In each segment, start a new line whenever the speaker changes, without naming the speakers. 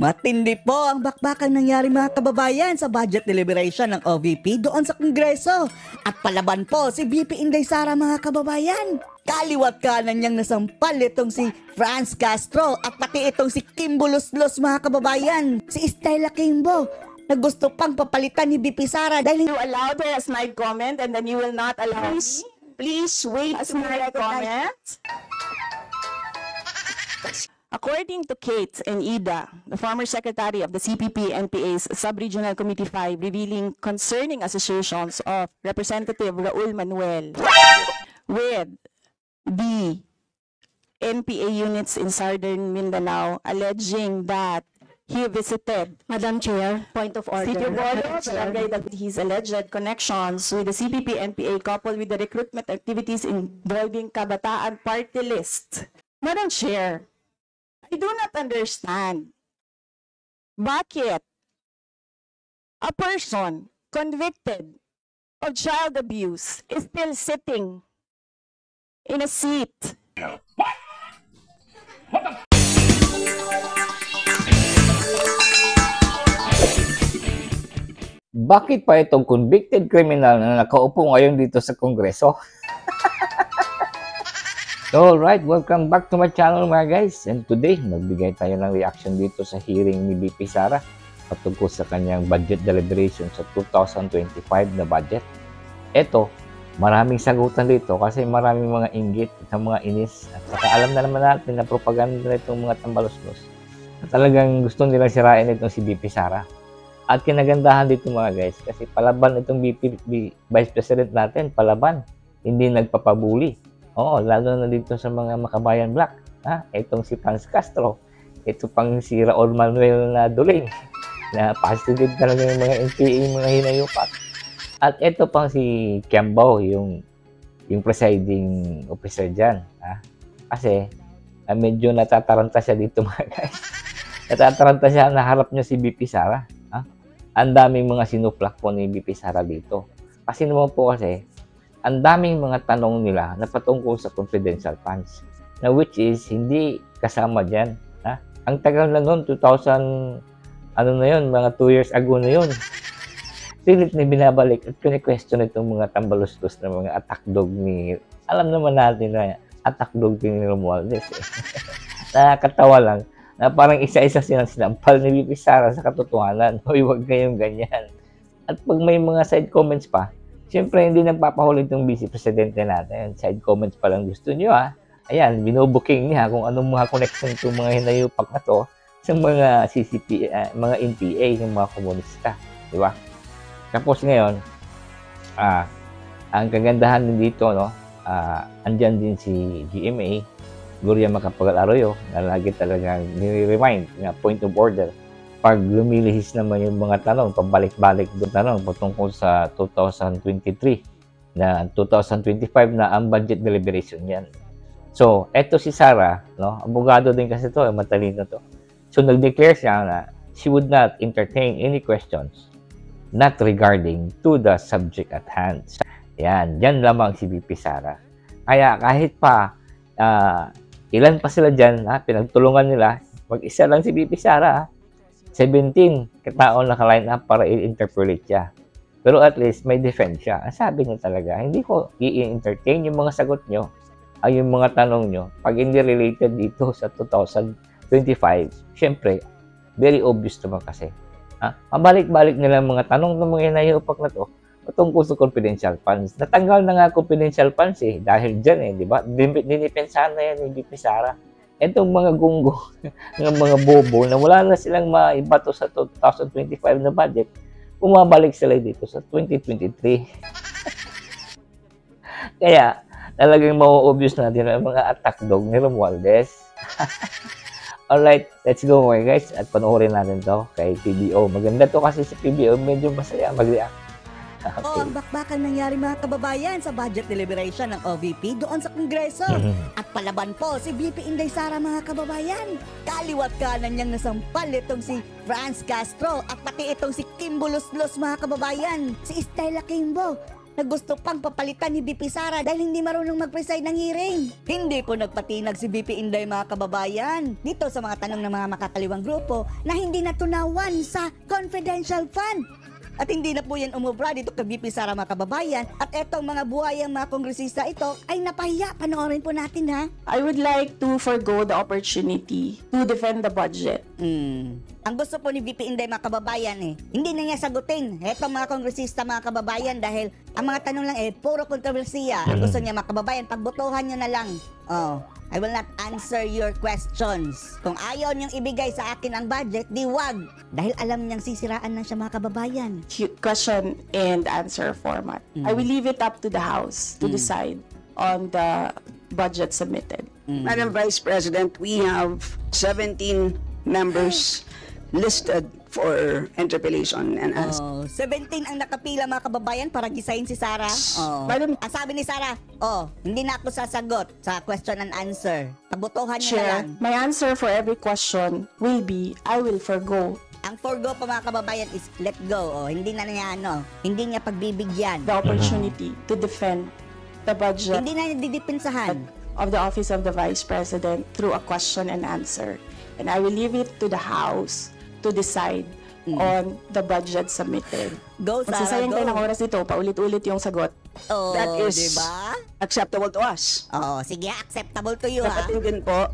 Matindi po ang bakbakang nangyari mga kababayan sa budget deliberation ng OVP doon sa Kongreso. At palaban po si VP Inday Sara mga kababayan. Kaliwat kanan niyang nasampal itong si Franz Castro at pati itong si Kimbo Luslos mga kababayan. Si Stella Kimbo na gusto pang papalitan ni VP Sara dahil
You allowed her a snide comment and then you will not allow me? Please wait to my comment. According to Kate and Ida, the former secretary of the CPP-NPA's Sub-Regional Committee 5, revealing concerning associations of Representative Raul Manuel with the NPA units in Southern Mindanao, alleging that he visited
Madam Chair, point of order.
Sitio Bono, barangay that his alleged connections with the CPP-NPA coupled with the recruitment activities involving Kabataan Party List. Madam Chair, I do not understand bakit a person convicted of child abuse is still sitting in a seat.
Bakit pa itong convicted criminal na nakaupo ngayon dito sa Kongreso? Alright, welcome back to my channel mga guys. And today, magbigay tayo ng reaction dito sa hearing ni VP Sara patungkol sa kanyang budget deliberation sa 2025 na budget. Ito, maraming sagutan dito kasi maraming mga inggit at mga inis. At saka alam na naman natin na propaganda na itong mga tambalos-los. At talagang gusto nilang sirain itong si VP Sara. At kinagandahan dito mga guys, kasi palaban itong Vice President natin, palaban, hindi nagpapabuli. Oo, lalo na dito sa mga Makabayan Black. Itong si Franz Castro, ito pang si Raul Manuel na duling, na positive talaga yung mga NPA, mga hinayupak. At ito pang si Kimbo, yung presiding officer dyan. Kasi medyo natataranta siya dito mga guys. Natataranta siya, naharap niya si VP Sara. Ang daming mga sinuplak po ni VP Sara dito. Kasi naman po kasi, ang daming mga tanong nila na patungkol sa confidential funds. Na which is, hindi kasama dyan. Ang tagal na noon, 2000, ano na yun, mga 2 years ago na yun. Pilit na binabalik at kuni-question itong mga tambalustos na mga attack dog ni, alam naman natin na attack dog ni Romualdez. Nakakatawa lang na parang isa-isa silang sinampal ni VP Sara sa katotohanan. Hoy, huwag kayong ganyan. At pag may mga side comments pa, siyempre, hindi nagpapahuli itong Vice Presidente natin. Side comments pa lang gusto nyo Ayan, binubuking niya kung anong mga connection itong mga hinayupak na to sa mga CCP, mga NPA, yung mga komunista. Di ba? Tapos ngayon, ang kagandahan din dito, andyan din si GMA, Gloria Macapagal Arroyo, na lagi talagang nire-remind na point of order. Pag lumilihis naman yung mga tanong, pabalik-balik yung tanong patungkol sa 2023 na 2025 na ang budget deliberation yan. So, eto si Sara, abogado din kasi to, matalino to. So, nag-declare siya na she would not entertain any questions not regarding to the subject at hand. Yan, yan lamang si VP Sara. Kaya kahit pa ilan pa sila dyan, pinagtulungan nila, mag-isa lang si VP Sara, 17 katao naka-line up para i-interpolate siya. Pero at least may defense siya. Ang sabi niya talaga, hindi ko i-entertain yung mga sagot nyo, ay yung mga tanong nyo. Pag hindi related dito sa 2025, syempre, very obvious naman kasi. Mabalik-balik nila mga tanong ng mga hinayupak na to patungkol sa confidential funds. Natanggal na nga confidential funds dahil dyan di ba? Dinipensahan na yan ni VP Sara. Itong mga gunggo, ng mga bobo na wala na silang maibato sa 2025 na budget, bumabalik sila dito sa 2023. Kaya, talagang ma-obvious natin ang mga attack dog ni Romualdez. Alright, let's go mga guys at panoorin natin to kay PBO. Maganda to kasi si PBO, medyo masaya mag-react.
ang bakbakan nangyari mga kababayan sa budget deliberation ng OVP doon sa Kongreso. At palaban po si VP Inday Sara mga kababayan. Kaliwat kanan niyang nasampal itong si Franz Castro at pati itong si Kimbo Luslos mga kababayan. Si Stella Kimbo na gusto pang papalitan ni VP Sara dahil hindi marunong mag-preside ng hearing. Hindi po nagpatinag si VP Inday mga kababayan dito sa mga tanong ng mga makakaliwang grupo na hindi natunawan sa confidential fund. At hindi na po yan umubra dito kay VP Sara mga kababayan. At etong mga buhayang mga kongresista ito ay napahiya. Panoorin po natin ha.
I would like to forgo the opportunity to defend the budget.
Ang gusto po ni VP Inday mga kababayan hindi na niya sagutin etong mga kongresista mga kababayan dahil ang mga tanong lang puro kontrobersiya. Ang gusto niya mga kababayan, pagbotohan niyo na lang. I will not answer your questions. Kung ayaw niyong ibigay sa akin ang budget, di wag. Dahil alam niyang sisiraan na siya mga kababayan.
Question and answer format. I will leave it up to the House to decide on the budget submitted.
Madam Vice President, we have 17 members listed for interpellation and ask.
17 ang nakapila mga kababayan para gisahin si Sara.
Madam
Ang sabi ni Sara, hindi na ako sasagot sa question and answer. Pagbotohan niyo na
Chair,
lang.
my answer for every question will be, I will forgo
Ang forgo pa mga kababayan is let go. Hindi na niya hindi niya pagbibigyan.
the opportunity to defend the budget
Hindi na niya didipinsahan.
of the Office of the Vice President through a question and answer. And I will leave it to the House to decide on the budget submitted.
Go Sara,
Magsasayang tayo ng
go.
oras dito, paulit-ulit yung sagot.
That is
diba?
acceptable to us.
Sige, acceptable to you ha.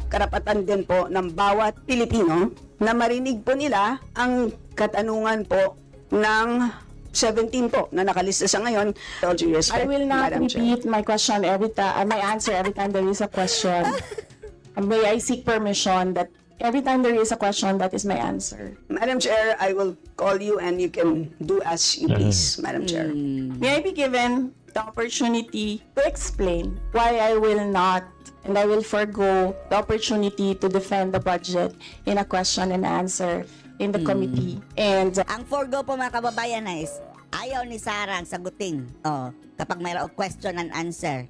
Karapatan din po ng bawat Pilipino na marinig po nila ang katanungan po ng 17 po na nakalista sa ngayon. All due respect,
I will not
Madam Chair.
repeat my question every time, my answer every time there is a question. May I seek permission that every time there is a question, that is my answer.
Madam Chair, I will call you and you can do as you please, Madam Chair.
May I be given the opportunity to explain why I will not and I will forgo the opportunity to defend the budget in a question and answer in the committee. And
Ang forgo po mga kababayan is ayaw ni Sara ang sagutin. Kapag mayroong question and answer.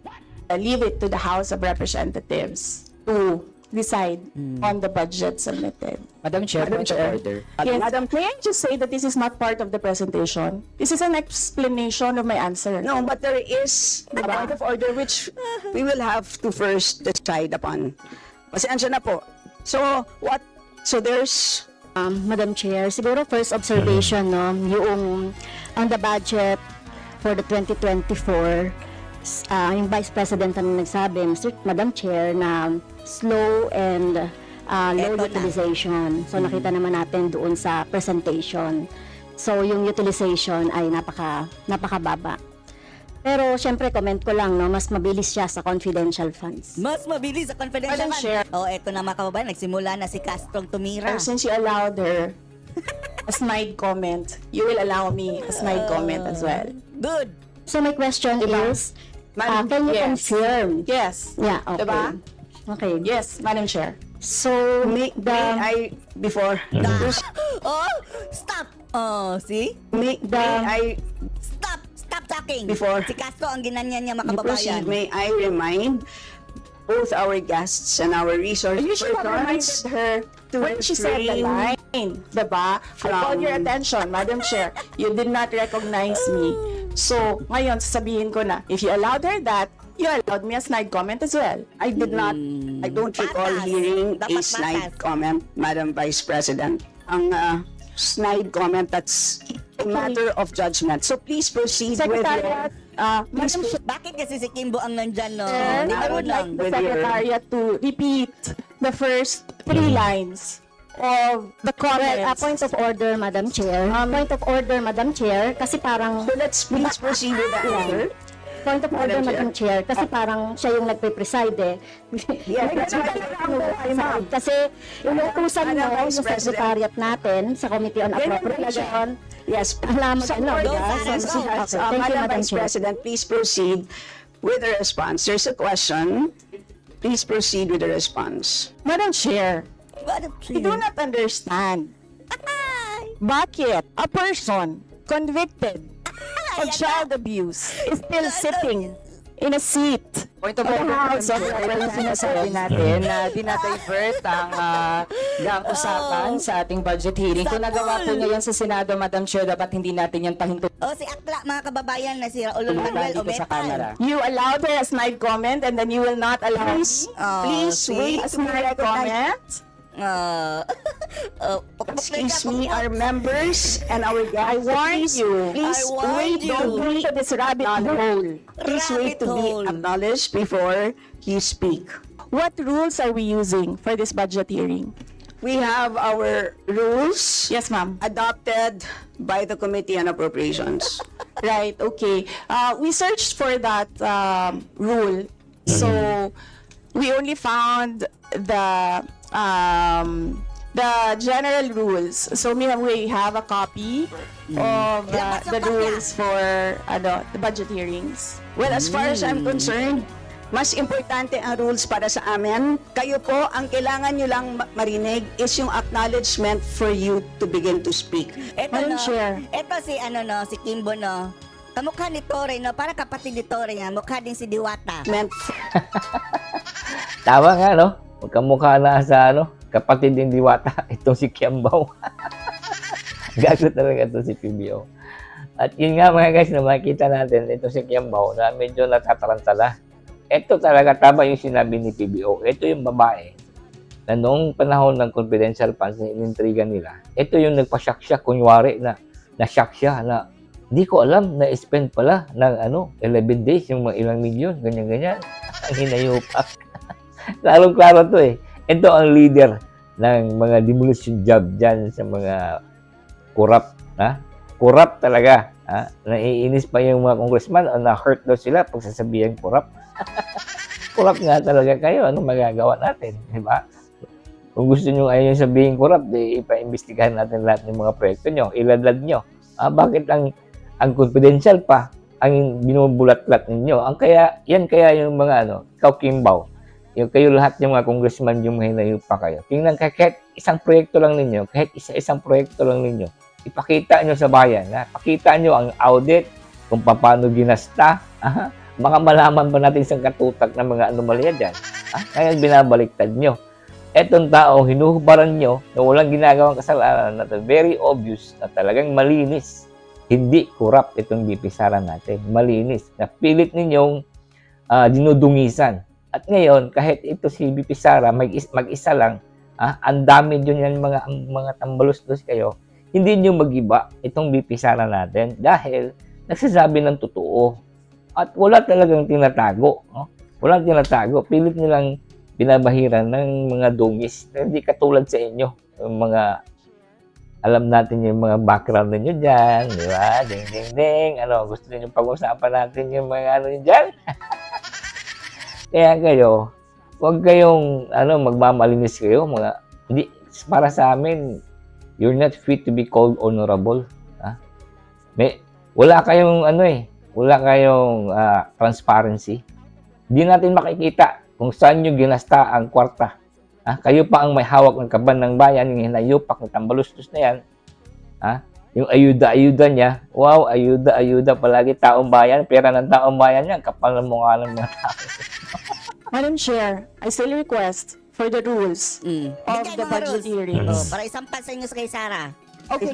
leave it to the House of Representatives to decide on the budget submitted.
Madam Chair,
Madam
point of
Chair.
order.
Yes, may I just say that this is not part of the presentation? This is an explanation of my answer.
No, but there is a point of order which we will have to first decide upon. Pasensya na po. So there's
Madam Chair, siguro first observation, no, yung on the budget for the 2024, yung Vice President ang nagsabi, Madam Chair, na slow and low
Eto na.
utilization. So nakita naman natin doon sa presentation. So yung utilization ay napakababa. Pero syempre comment ko lang, no, mas mabilis siya sa confidential funds.
Mas mabilis sa confidential
Madam
fund.
Chair.
Eto na mga kababayan, nagsimula na si Castrong tumira.
Since you allowed her a snide comment, you will allow me a snide comment as well.
Good.
So my question is,
Madam-
can you
yes.
confirm?
Yes.
Yeah, okay.
Diba?
Okay.
Yes, Madam Chair.
So,
may I before
Stop. See?
may I
Stop talking.
Before-
Si Castro ang ginanyan niya mga
you
kababayan.
proceed, may I remind both our guests and our resource
You should have reminded
persons
her when she said the
refrain
line. Diba? I called your attention, Madam Chair. You did not recognize me. So, ngayon, sasabihin ko na, if you allowed her that, you allowed me a snide comment as well.
I did not, I don't recall
Batas.
hearing a
Dapat
snide
batas.
comment, Madam Vice President. Ang snide comment, that's a matter of judgment. So please proceed with
Secretariat,
your...
Madam Chair,
Bakit kasi si Kimbo ang nandyan, no?
I
Di
would like
marunong.
the
With your-
Secretariat to repeat the first 3 lines of the comments.
point of order, Madam Chair. Point of order, Madam Chair, kasi parang
So let's please proceed with the answer.
point of order,
Madam
Madam Chair, kasi parang siya yung nagpe-preside eh.
Yes, that's right.
Kasi inutusan mo
Madam Vice
yung
President.
secretariat natin sa Committee on Appropriation.
Yes.
Alam mo,
Support
ano,
that.
yes.
Yes,
Okay,
yes.
thank you,
Madam
Madam
Vice
Chair.
President, please proceed with the response. There's a question. Please proceed with the response.
Madam Chair,
Madam
I do not understand. Bakit a person convicted of child abuse is still sitting in a seat.
Point of order, so yung sinasabi natin na dinadivert ang usapan sa ating budget hearing. Kung nagawa po niya yan sa Senado, Madam Chair, dapat hindi natin yan pahinto
O si Akla, mga kababayan, na si Raul Manuel
dito sa camera.
Ometal.
You allowed her a snide comment and then you will not allow me. Please
see?
wait a snide comment.
Excuse me, our members and our guests.
I warned you.
Please
I warned
wait.
you.
Don't go into this rabbit hole.
Please wait to be
Rabbit hole.
acknowledged before you speak.
What rules are we using for this budget hearing?
We have our rules
Yes, ma'am.
adopted by the Committee on Appropriations.
Right, okay. We searched for that rule. So, we only found the general rules. So, we have a copy of the rules for the budget hearings.
Well, as far as I'm concerned, mas importante ang rules para sa amin. Kayo po, ang kailangan nyo lang marinig is yung acknowledgement for you to begin to speak.
Ito
Madam
no,
Chair.
ito si si Kimbo no. Kamukha ni Tore no, para kapatid ni Tore nga, mukha din si Diwata.
Meant
Tama nga, no? Magkamukha na sa, kapatid din Diwata, itong si Kiambao. Gago talaga ito si PBO. At yun nga mga guys, na makikita natin, ito si Kiambao na medyo natatarantala. Ito talaga tama yung sinabi ni PBO. Ito yung babae na noong panahon ng confidential funds na inintriga nila, ito yung nagpa-shock-shock, kunyari na na-shock siya na hindi ko alam na spend pala ng 11 days yung mga ilang milyon, ganyan-ganyan. Ang hinayupak. Klarong-klaro to eh. Ito ang leader ng mga demolition job dyan sa mga corrupt. Corrupt talaga. Naiinis pa yung mga congressman o na-hurt daw sila pag sasabihin corrupt. Corrupt nga talaga kayo. Anong magagawa natin? Diba? Kung gusto nyo ayaw sabihin corrupt, ipa-imbestigahan natin lahat ng mga proyekto nyo. Iladlad nyo. Bakit ang confidential pa ang binubulat-lat ninyo? Yan kaya yung mga ikaw Kimbaw, yung kayo lahat yung mga congressman yung mahinayo pa kayo. Tingnan kahit isang proyekto lang ninyo, kahit isa-isang proyekto lang ninyo, ipakita nyo sa bayan. Pakita nyo ang audit, kung paano ginasta. Baka malaman pa natin isang katutak ng mga anomalya dyan. Kaya binabaliktad nyo. Etong taong hinuhubaran nyo na walang ginagawang kasalanan na very obvious na talagang malinis. Hindi corrupt itong VP Sara natin. Malinis. Na pilit ninyong dinudungisan. At ngayon, kahit ito si VP Sara, mag-isa lang, ang dami dyan yan mga tambalos-los kayo, hindi nyo mag-iba itong VP Sara natin dahil nagsasabi ng totoo. At wala talagang tinatago. Walang tinatago. Pilit nilang binabahiran ng mga dungis na hindi katulad sa inyo. Yung mga, alam natin yung mga background ninyo dyan. Di ba? Ding, ding, ding. Gusto niyo pag-usapan natin yung mga nyo dyan? Kaya kayo, huwag kayong magmamalinis kayo. Hindi, para sa amin, you're not fit to be called honorable. Wala kayong wala kayong transparency. Hindi natin makikita kung saan nyo ginasta ang kwarta. Kayo pa ang may hawak ng kaban ng bayan, yung hinayupak ng tambalustos na yan. Yung ayuda-ayuda niya, wow, ayuda-ayuda palagi taong bayan, pera ng taong bayan yan, kapal ng mukha ng mga tao.
Madam Chair, I still request for the rules of
Bigay
the
mga
budget
rules.
hearings.
Para isampal sa inyo sa kay Sara.
Okay,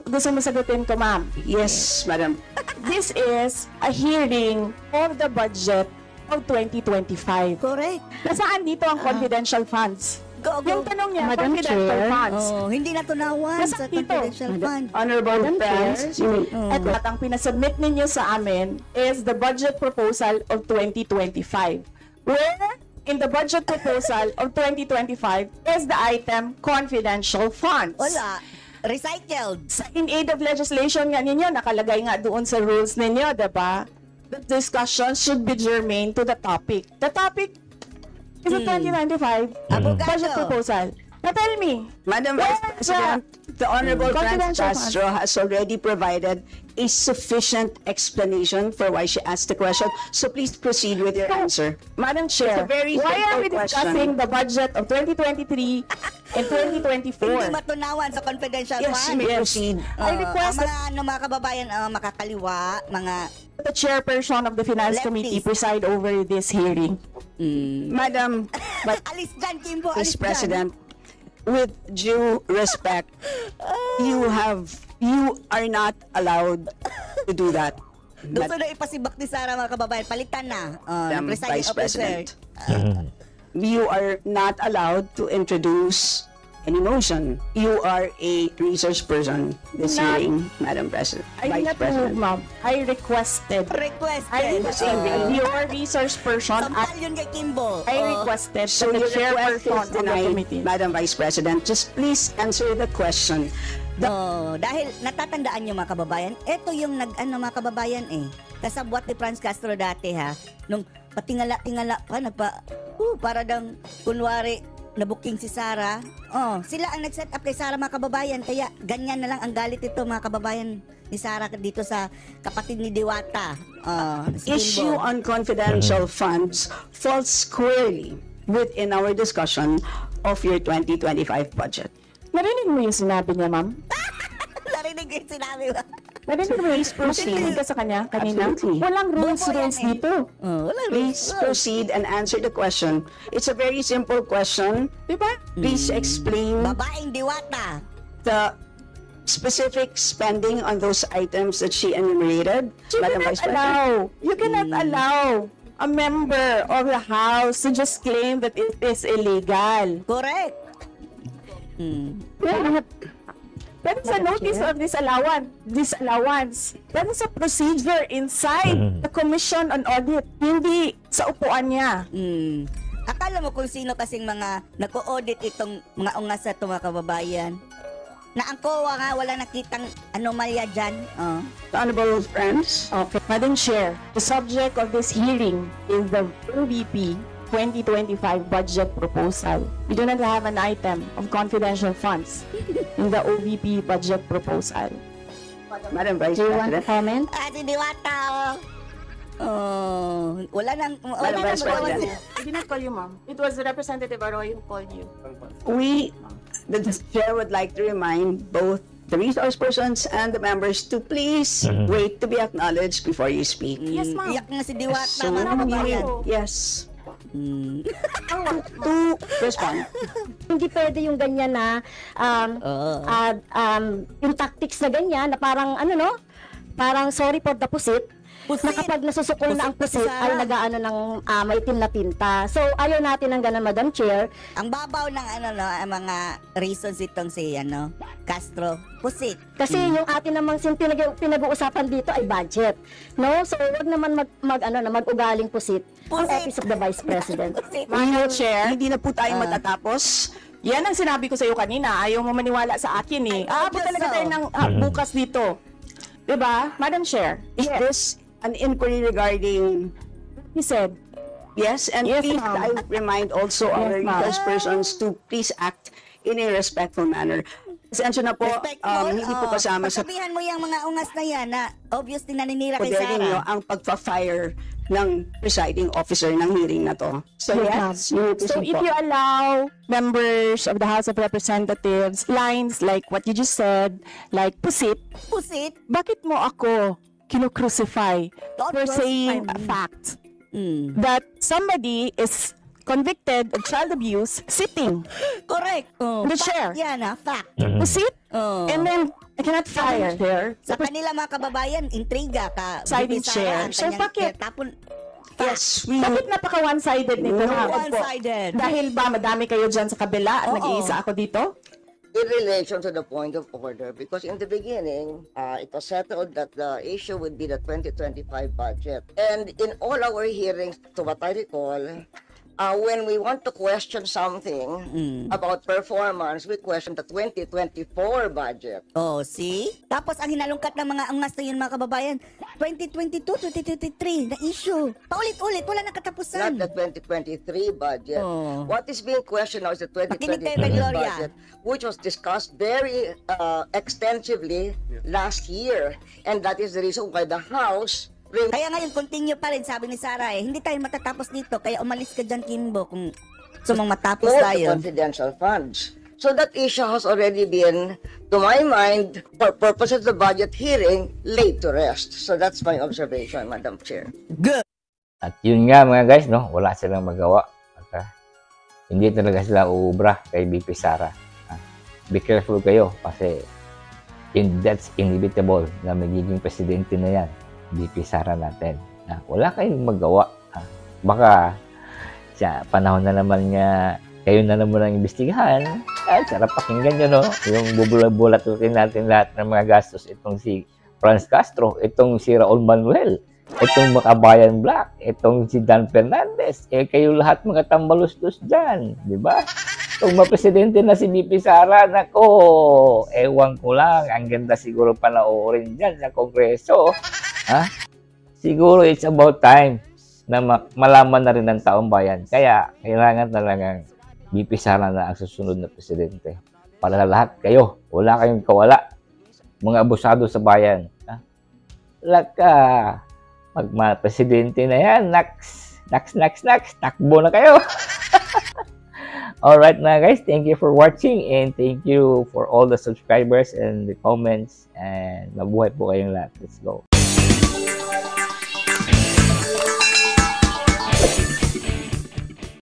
gusto mo sagutin ko, ma'am.
yes, madam.
This is a hearing of the budget of 2025.
Correct.
Nasaan dito ang confidential funds?
Go,
Yung
go.
tanong niya,
Madam
confidential
Chair.
funds.
Hindi natunawan
Nasa
sa
dito.
confidential fund.
Honorable
Madam
friends,
At ang pinasubmit ninyo sa amin is the budget proposal of 2025. Where in the budget proposal of 2025 is the item confidential funds.
Wala. Recycled.
In aid of legislation nga ninyo, nakalagay nga doon sa rules ninyo, diba? The discussion should be germane to the topic. The topic is the 2025
Abogado.
budget proposal. Now tell me,
Madam
where
Vice President, The Honorable Franz
Confidential
Castro has already provided a sufficient explanation for why she asked the question. So please proceed with your answer.
Madam Chair,
It's a very
why are we
simple
discussing
question.
the budget of 2023 and
Hindi
2024?
matunawan sa confidential
Yes, you
fund.
may proceed.
I request
ang mga kababayan, makakaliwa, mga
the chairperson of the Finance
Lefties.
Committee preside over this hearing.
Madam
alis dyan, Kimbo,
Vice
alis dyan.
President, with due respect, you are not allowed to do that.
Gusto na ipasibak ni Sara, mga kababayan. Palitan na.
Madam
Presiding
Vice
officer.
President, you are not allowed to introduce any motion. You are a research person this
Not-
hearing, Madam President.
I did
Vice
not move,
President.
ma'am. I requested.
Requested.
I requested your research person at
Sampal yun kay Kimbo.
I requested
So
that the
your request
chairperson
is
of the
denied,
committee.
Madam Vice President. Just please answer the question.
Dahil natatandaan nyo, mga kababayan, ito yung mga kababayan kasabwat ni Franz Castro dati, ha, nung patingala-tingala pa, para dang kunwari nabuking si Sara. Sila ang nag-set up kay Sara, mga kababayan, kaya ganyan na lang ang galit ito, mga kababayan ni Sara dito sa kapatid ni Diwata. Si
Issue
Kimbo.
on confidential funds falls squarely within our discussion of your 2025 budget.
Narinig mo yung sinabi niya, ma'am?
Narinig ko yung sinabi mo.
Narinig mo yung makinig ka sa kanya kanina?
Absolutely.
Walang rules
Bobo yan
dito.
Walang
Please proceed and answer the question. It's a very simple question.
Diba?
Please explain
Babaeng Diwata.
the specific spending on those items that she enumerated, Madam Vice President.
You cannot allow a member of the House to just claim that it is illegal.
Correct.
That is a notice of disallowance. That is a procedure inside the Commission on Audit, hindi sa upuan niya.
Akala mo kung sino kasing mga nag-audit itong mga ungas na ito, mga kababayan. Na ang COA nga, wala nakitang anomalya dyan.
Honorable friends,
Okay. Madam Chair, the subject of this hearing is the OVP 2025 budget proposal. We do not have an item of confidential funds in the OVP budget proposal.
Madam Vice
Do you want to
President.
comment?
Si Diwata, wala nang
Madam Vice
magawa
President.
I did not call you, ma'am. It was Representative Arroyo who called you.
The chair would like to remind both the resource persons and the members to please wait to be acknowledged before you speak.
Yes, ma'am.
Iyak na si Diwata,
So,
mga kababayan.
yes. To respond.
Hindi pwede yung ganyan na yung tactics na ganyan na parang parang sorry for the pusit. Na kapag nasusukol na ang pusit ay nagaano ng maitim na tinta. So ayaw natin ng ganun, Madam Chair.
Ang babaw ng ang mga reasons itong si Castro. Pusit.
Kasi yung atin namang pinag-uusapan dito ay budget. No? So wag naman mag-ugaling pusit ang
Pusit.
office of the Vice President.
Pusit.
Madam Chair,
Hindi na po tayo matatapos.
yan ang sinabi ko sa iyo kanina. Ayaw mo maniwala sa akin eh. Aabot
Diyos,
talaga
so.
tayo ng bukas dito. Diba? Madam Chair,
Is this an inquiry regarding...
he said,
Yes, and
Yes,
please,
ma'am.
I remind also our
Yes, ma'am.
resource persons to please act in a respectful manner. Pasensya na po,
Respectful.
hindi po kasama sa
Pagsabihan mo yung mga ungas na yan na obviously naninira kay
poder ninyo
Sara.
ang pagpa-fire ng presiding officer ng hearing na to. So yes, you may
so
proceed
if
po.
you allow members of the House of Representatives lines like what you just said, like pusit,
Pusit.
bakit mo ako kinukrucify
Don't
for
crucify
saying
me.
a fact that somebody is convicted of child abuse sitting
Correct.
The
Fact
chair.
yan, fact.
pusit and then I cannot fire there.
Sa kanila mga kababayan, intriga ka.
Siding
Bibi Sara,
chair.
ang
So,
kanyang
bakit?
tapon.
Yes, we
Bakit napaka one-sided nito?
No,
ma'am?
one-sided.
Dahil ba madami kayo dyan sa kabila at
Oo.
nag-iisa ako dito?
In relation to the point of order, because in the beginning, it was settled that the issue would be the 2025 budget. And in all our hearings, to what I recall, when we want to question something about performance, we question the 2024 budget.
Oh, see? Tapos ang hinalungkat ng mga angas na yun mga kababayan, 2022, 2023 na issue. Paulit-ulit, wala nang
Not
katapusan.
the 2023 budget.
Oh.
What is being questioned now is the
Makinig
2023
kayo kay Gloria.
budget, which was discussed very extensively last year. And that is the reason why the House
Kaya ngayon, continue pa rin, sabi ni Sarah Hindi tayo matatapos dito, kaya umalis ka dyan, Kimbo, kung sumang matapos
removed the
tayo.
confidential funds. So that issue has already been, to my mind, for purposes of the budget hearing, laid to rest. So that's my observation, Madam Chair.
Good.
At yun nga mga guys, no, wala silang magawa. At, hindi talaga sila uubra kay BP Sara. Be careful kayo kasi that's inevitable na magiging presidente na yan. BP Sara natin. Wala kayong magawa. Baka sa panahon na naman niya, kayo na naman ang imbestigahan. Sarap pakinggan nyo, no? Yung bubulat-bulatutin natin lahat ng mga gastos. Itong si Franz Castro, itong si Raul Manuel, itong Makabayan Black, itong si Dan Fernandez. Kayo lahat mga tambalustos dyan. Di ba? Kung mapresidente na si BP Sara, nako, ewan ko lang. Ang ganda siguro panoorin dyan sa Kongreso. Siguro it's about time na malaman na rin ng taong bayan. Kaya, kailangan talagang BP Sara na ang susunod na presidente. Para lahat kayo, wala kayong kawala. Mga abusado sa bayan. Wala ka. Presidente na yan. Next. Takbo na kayo. Alright na guys, thank you for watching and thank you for all the subscribers and the comments and mabuhay po kayong lahat. Let's go.